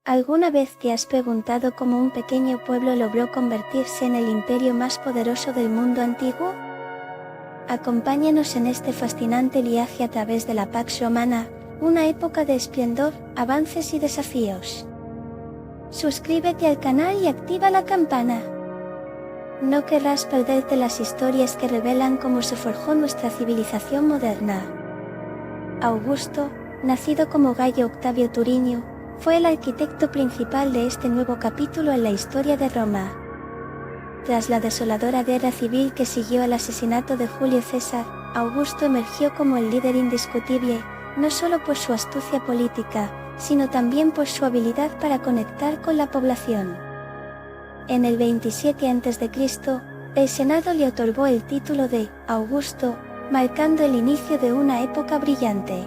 ¿Alguna vez te has preguntado cómo un pequeño pueblo logró convertirse en el imperio más poderoso del mundo antiguo? Acompáñanos en este fascinante viaje a través de la Pax Romana, una época de esplendor, avances y desafíos. Suscríbete al canal y activa la campana. No querrás perderte las historias que revelan cómo se forjó nuestra civilización moderna. Augusto, nacido como Gayo Octavio Turinio, fue el arquitecto principal de este nuevo capítulo en la historia de Roma. Tras la desoladora guerra civil que siguió al asesinato de Julio César, Augusto emergió como el líder indiscutible, no solo por su astucia política, sino también por su habilidad para conectar con la población. En el 27 a.C., el Senado le otorgó el título de Augusto, marcando el inicio de una época brillante.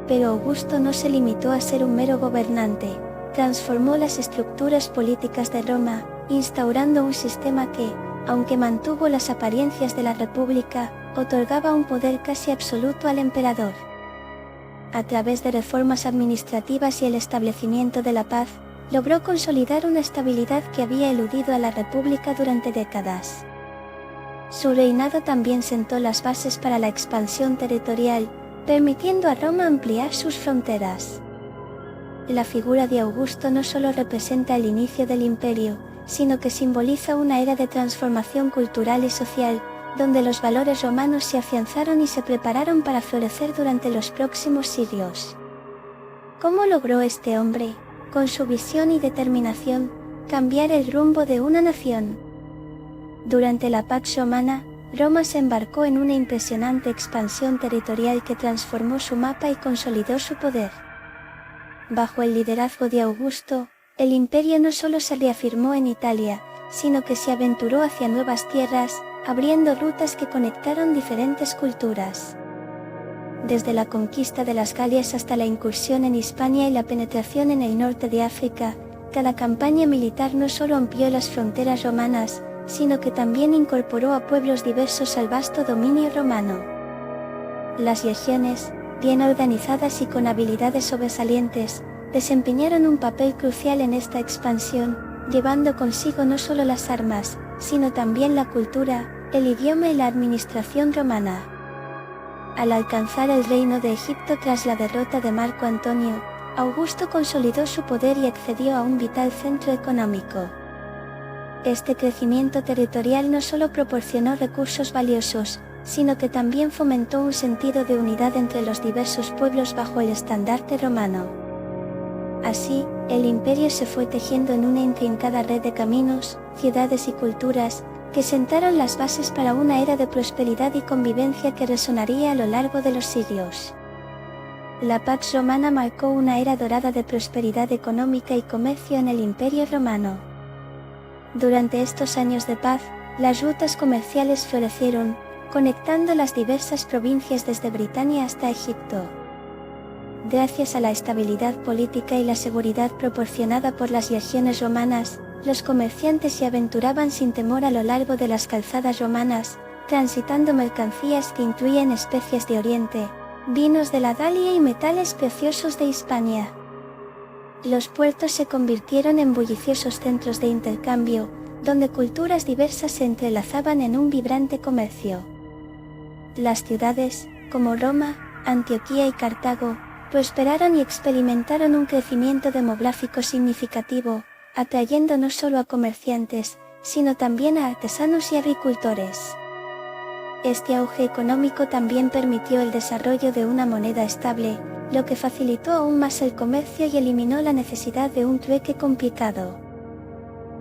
Pero Augusto no se limitó a ser un mero gobernante, transformó las estructuras políticas de Roma, instaurando un sistema que, aunque mantuvo las apariencias de la república, otorgaba un poder casi absoluto al emperador. A través de reformas administrativas y el establecimiento de la paz, logró consolidar una estabilidad que había eludido a la república durante décadas. Su reinado también sentó las bases para la expansión territorial, permitiendo a Roma ampliar sus fronteras. La figura de Augusto no solo representa el inicio del imperio, sino que simboliza una era de transformación cultural y social, donde los valores romanos se afianzaron y se prepararon para florecer durante los próximos siglos. ¿Cómo logró este hombre, con su visión y determinación, cambiar el rumbo de una nación? Durante la Pax Romana, Roma se embarcó en una impresionante expansión territorial que transformó su mapa y consolidó su poder. Bajo el liderazgo de Augusto, el imperio no solo se reafirmó en Italia, sino que se aventuró hacia nuevas tierras, abriendo rutas que conectaron diferentes culturas. Desde la conquista de las Galias hasta la incursión en Hispania y la penetración en el norte de África, cada campaña militar no solo amplió las fronteras romanas, sino que también incorporó a pueblos diversos al vasto dominio romano. Las legiones, bien organizadas y con habilidades sobresalientes, desempeñaron un papel crucial en esta expansión, llevando consigo no solo las armas, sino también la cultura, el idioma y la administración romana. Al alcanzar el reino de Egipto tras la derrota de Marco Antonio, Augusto consolidó su poder y accedió a un vital centro económico. Este crecimiento territorial no solo proporcionó recursos valiosos, sino que también fomentó un sentido de unidad entre los diversos pueblos bajo el estandarte romano. Así, el imperio se fue tejiendo en una intrincada red de caminos, ciudades y culturas, que sentaron las bases para una era de prosperidad y convivencia que resonaría a lo largo de los siglos. La Pax Romana marcó una era dorada de prosperidad económica y comercio en el Imperio Romano. Durante estos años de paz, las rutas comerciales florecieron, conectando las diversas provincias desde Britania hasta Egipto. Gracias a la estabilidad política y la seguridad proporcionada por las legiones romanas, los comerciantes se aventuraban sin temor a lo largo de las calzadas romanas, transitando mercancías que incluían especias de Oriente, vinos de la Galia y metales preciosos de Hispania. Los puertos se convirtieron en bulliciosos centros de intercambio, donde culturas diversas se entrelazaban en un vibrante comercio. Las ciudades, como Roma, Antioquía y Cartago, prosperaron y experimentaron un crecimiento demográfico significativo, atrayendo no solo a comerciantes, sino también a artesanos y agricultores. Este auge económico también permitió el desarrollo de una moneda estable, lo que facilitó aún más el comercio y eliminó la necesidad de un trueque complicado.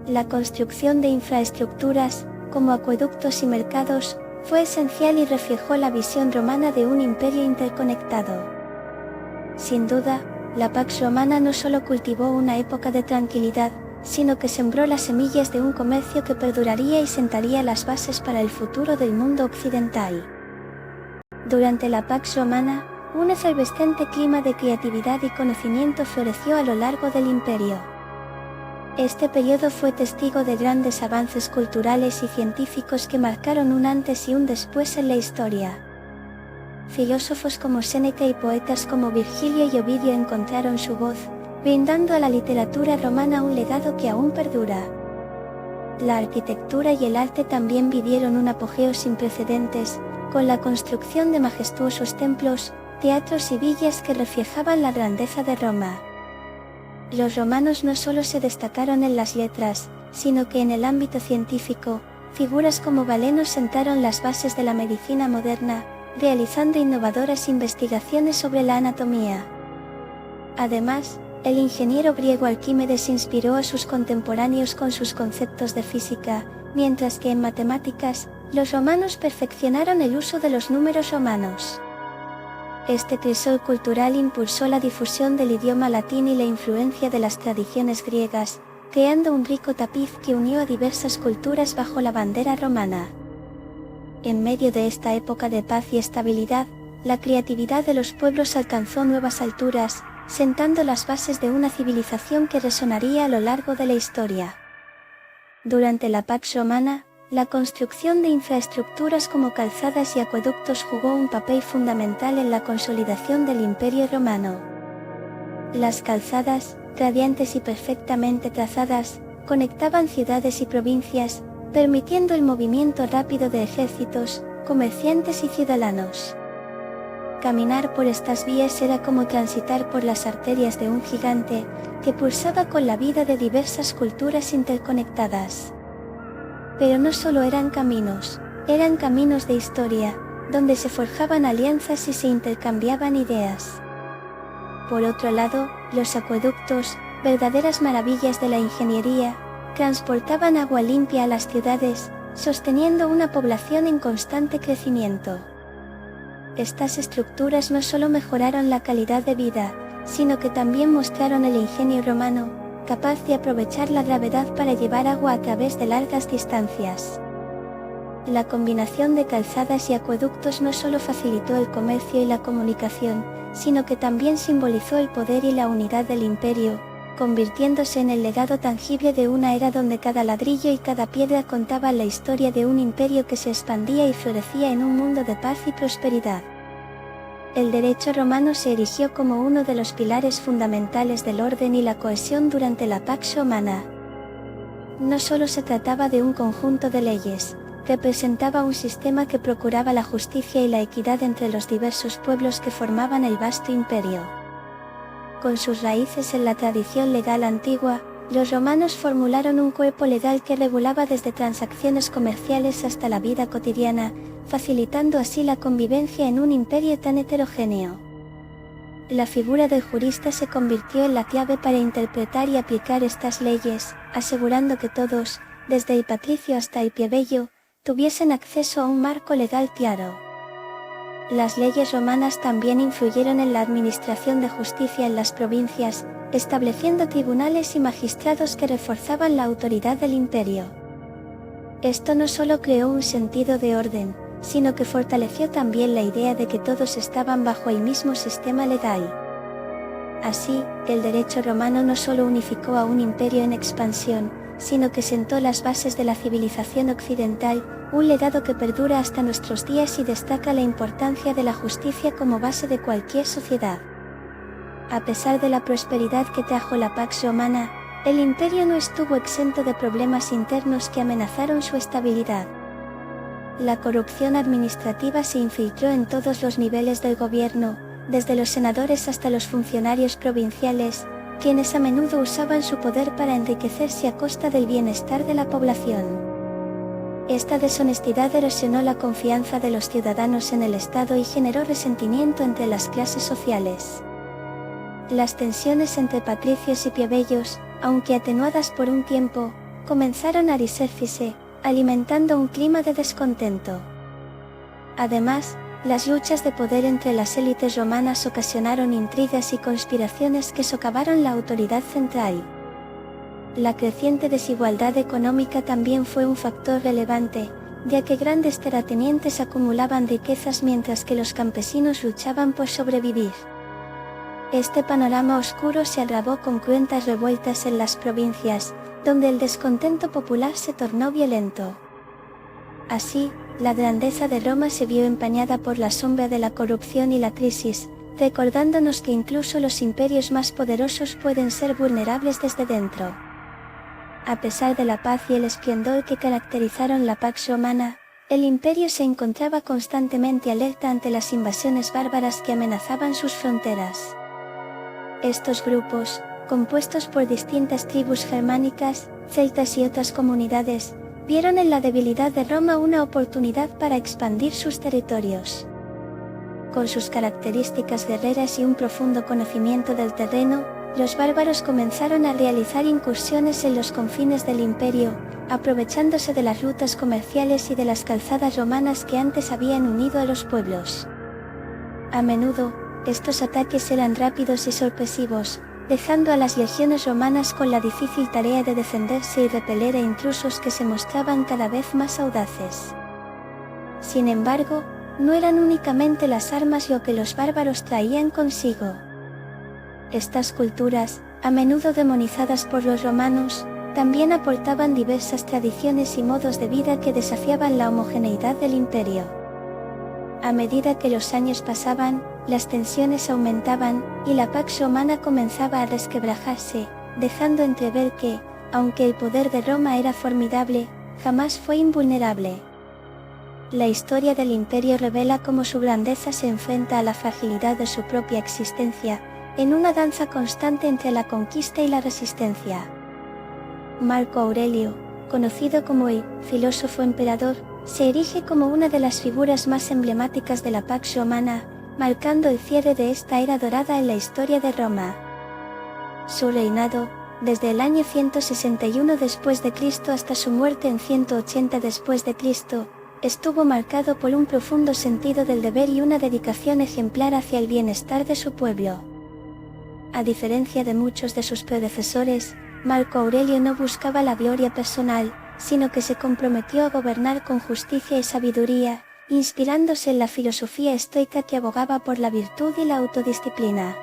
La construcción de infraestructuras, como acueductos y mercados, fue esencial y reflejó la visión romana de un imperio interconectado. Sin duda, la Pax Romana no solo cultivó una época de tranquilidad, sino que sembró las semillas de un comercio que perduraría y sentaría las bases para el futuro del mundo occidental. Durante la Pax Romana, un efervescente clima de creatividad y conocimiento floreció a lo largo del imperio. Este periodo fue testigo de grandes avances culturales y científicos que marcaron un antes y un después en la historia. Filósofos como Séneca y poetas como Virgilio y Ovidio encontraron su voz, brindando a la literatura romana un legado que aún perdura. La arquitectura y el arte también vivieron un apogeo sin precedentes, con la construcción de majestuosos templos, teatros y villas que reflejaban la grandeza de Roma. Los romanos no solo se destacaron en las letras, sino que en el ámbito científico, figuras como Galeno sentaron las bases de la medicina moderna, realizando innovadoras investigaciones sobre la anatomía. Además, el ingeniero griego Arquímedes inspiró a sus contemporáneos con sus conceptos de física, mientras que en matemáticas, los romanos perfeccionaron el uso de los números romanos. Este crisol cultural impulsó la difusión del idioma latín y la influencia de las tradiciones griegas, creando un rico tapiz que unió a diversas culturas bajo la bandera romana. En medio de esta época de paz y estabilidad, la creatividad de los pueblos alcanzó nuevas alturas, sentando las bases de una civilización que resonaría a lo largo de la historia. Durante la Pax Romana, la construcción de infraestructuras como calzadas y acueductos jugó un papel fundamental en la consolidación del Imperio Romano. Las calzadas, radiantes y perfectamente trazadas, conectaban ciudades y provincias, permitiendo el movimiento rápido de ejércitos, comerciantes y ciudadanos. Caminar por estas vías era como transitar por las arterias de un gigante, que pulsaba con la vida de diversas culturas interconectadas. Pero no solo eran caminos de historia, donde se forjaban alianzas y se intercambiaban ideas. Por otro lado, los acueductos, verdaderas maravillas de la ingeniería, transportaban agua limpia a las ciudades, sosteniendo una población en constante crecimiento. Estas estructuras no solo mejoraron la calidad de vida, sino que también mostraron el ingenio romano, capaz de aprovechar la gravedad para llevar agua a través de largas distancias. La combinación de calzadas y acueductos no solo facilitó el comercio y la comunicación, sino que también simbolizó el poder y la unidad del imperio, convirtiéndose en el legado tangible de una era donde cada ladrillo y cada piedra contaban la historia de un imperio que se expandía y florecía en un mundo de paz y prosperidad. El derecho romano se erigió como uno de los pilares fundamentales del orden y la cohesión durante la Pax Romana. No solo se trataba de un conjunto de leyes, representaba un sistema que procuraba la justicia y la equidad entre los diversos pueblos que formaban el vasto imperio. Con sus raíces en la tradición legal antigua, los romanos formularon un cuerpo legal que regulaba desde transacciones comerciales hasta la vida cotidiana, facilitando así la convivencia en un imperio tan heterogéneo. La figura del jurista se convirtió en la clave para interpretar y aplicar estas leyes, asegurando que todos, desde el patricio hasta el plebeyo, tuviesen acceso a un marco legal claro. Las leyes romanas también influyeron en la administración de justicia en las provincias, estableciendo tribunales y magistrados que reforzaban la autoridad del imperio. Esto no solo creó un sentido de orden, sino que fortaleció también la idea de que todos estaban bajo el mismo sistema legal. Así, el derecho romano no solo unificó a un imperio en expansión, sino que sentó las bases de la civilización occidental, un legado que perdura hasta nuestros días y destaca la importancia de la justicia como base de cualquier sociedad. A pesar de la prosperidad que trajo la Pax Romana, el imperio no estuvo exento de problemas internos que amenazaron su estabilidad. La corrupción administrativa se infiltró en todos los niveles del gobierno, desde los senadores hasta los funcionarios provinciales, quienes a menudo usaban su poder para enriquecerse a costa del bienestar de la población. Esta deshonestidad erosionó la confianza de los ciudadanos en el Estado y generó resentimiento entre las clases sociales. Las tensiones entre patricios y plebeyos, aunque atenuadas por un tiempo, comenzaron a resurgirse, alimentando un clima de descontento. Además, las luchas de poder entre las élites romanas ocasionaron intrigas y conspiraciones que socavaron la autoridad central. La creciente desigualdad económica también fue un factor relevante, ya que grandes terratenientes acumulaban riquezas mientras que los campesinos luchaban por sobrevivir. Este panorama oscuro se agravó con cruentas revueltas en las provincias, donde el descontento popular se tornó violento. Así, la grandeza de Roma se vio empañada por la sombra de la corrupción y la crisis, recordándonos que incluso los imperios más poderosos pueden ser vulnerables desde dentro. A pesar de la paz y el esplendor que caracterizaron la Pax Romana, el imperio se encontraba constantemente alerta ante las invasiones bárbaras que amenazaban sus fronteras. Estos grupos, compuestos por distintas tribus germánicas, celtas y otras comunidades, vieron en la debilidad de Roma una oportunidad para expandir sus territorios. Con sus características guerreras y un profundo conocimiento del terreno, los bárbaros comenzaron a realizar incursiones en los confines del imperio, aprovechándose de las rutas comerciales y de las calzadas romanas que antes habían unido a los pueblos. A menudo, estos ataques eran rápidos y sorpresivos, dejando a las legiones romanas con la difícil tarea de defenderse y repeler a intrusos que se mostraban cada vez más audaces. Sin embargo, no eran únicamente las armas lo que los bárbaros traían consigo. Estas culturas, a menudo demonizadas por los romanos, también aportaban diversas tradiciones y modos de vida que desafiaban la homogeneidad del imperio. A medida que los años pasaban, las tensiones aumentaban, y la Pax Romana comenzaba a resquebrajarse, dejando entrever que, aunque el poder de Roma era formidable, jamás fue invulnerable. La historia del imperio revela cómo su grandeza se enfrenta a la fragilidad de su propia existencia, en una danza constante entre la conquista y la resistencia. Marco Aurelio, conocido como el filósofo emperador, se erige como una de las figuras más emblemáticas de la Pax Romana, marcando el cierre de esta era dorada en la historia de Roma. Su reinado, desde el año 161 después de Cristo hasta su muerte en 180 después de Cristo, estuvo marcado por un profundo sentido del deber y una dedicación ejemplar hacia el bienestar de su pueblo. A diferencia de muchos de sus predecesores, Marco Aurelio no buscaba la gloria personal, sino que se comprometió a gobernar con justicia y sabiduría, inspirándose en la filosofía estoica que abogaba por la virtud y la autodisciplina.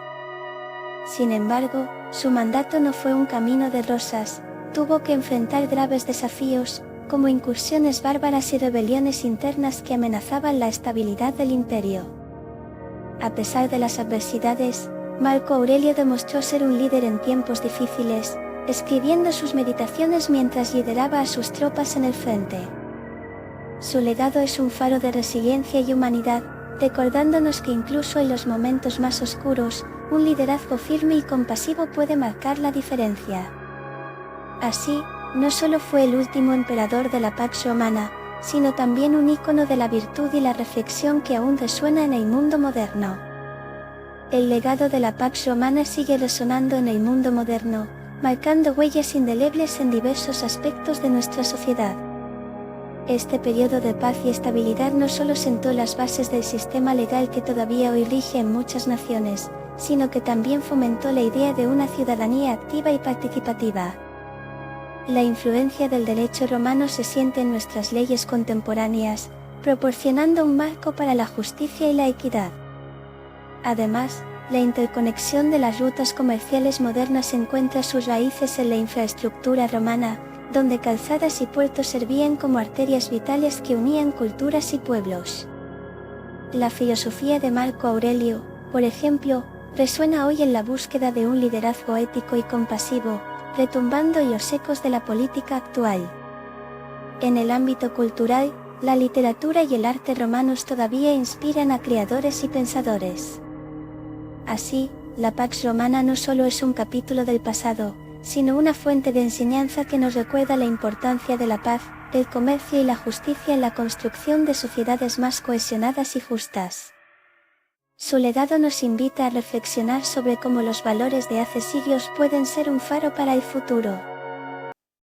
Sin embargo, su mandato no fue un camino de rosas, tuvo que enfrentar graves desafíos, como incursiones bárbaras y rebeliones internas que amenazaban la estabilidad del imperio. A pesar de las adversidades, Marco Aurelio demostró ser un líder en tiempos difíciles, escribiendo sus meditaciones mientras lideraba a sus tropas en el frente. Su legado es un faro de resiliencia y humanidad, recordándonos que incluso en los momentos más oscuros, un liderazgo firme y compasivo puede marcar la diferencia. Así, no solo fue el último emperador de la Pax Romana, sino también un ícono de la virtud y la reflexión que aún resuena en el mundo moderno. El legado de la Pax Romana sigue resonando en el mundo moderno, marcando huellas indelebles en diversos aspectos de nuestra sociedad. Este periodo de paz y estabilidad no solo sentó las bases del sistema legal que todavía hoy rige en muchas naciones, sino que también fomentó la idea de una ciudadanía activa y participativa. La influencia del derecho romano se siente en nuestras leyes contemporáneas, proporcionando un marco para la justicia y la equidad. Además, la interconexión de las rutas comerciales modernas encuentra sus raíces en la infraestructura romana, donde calzadas y puertos servían como arterias vitales que unían culturas y pueblos. La filosofía de Marco Aurelio, por ejemplo, resuena hoy en la búsqueda de un liderazgo ético y compasivo, retumbando en los ecos de la política actual. En el ámbito cultural, la literatura y el arte romanos todavía inspiran a creadores y pensadores. Así, la Pax Romana no solo es un capítulo del pasado, sino una fuente de enseñanza que nos recuerda la importancia de la paz, el comercio y la justicia en la construcción de sociedades más cohesionadas y justas. Su legado nos invita a reflexionar sobre cómo los valores de hace siglos pueden ser un faro para el futuro.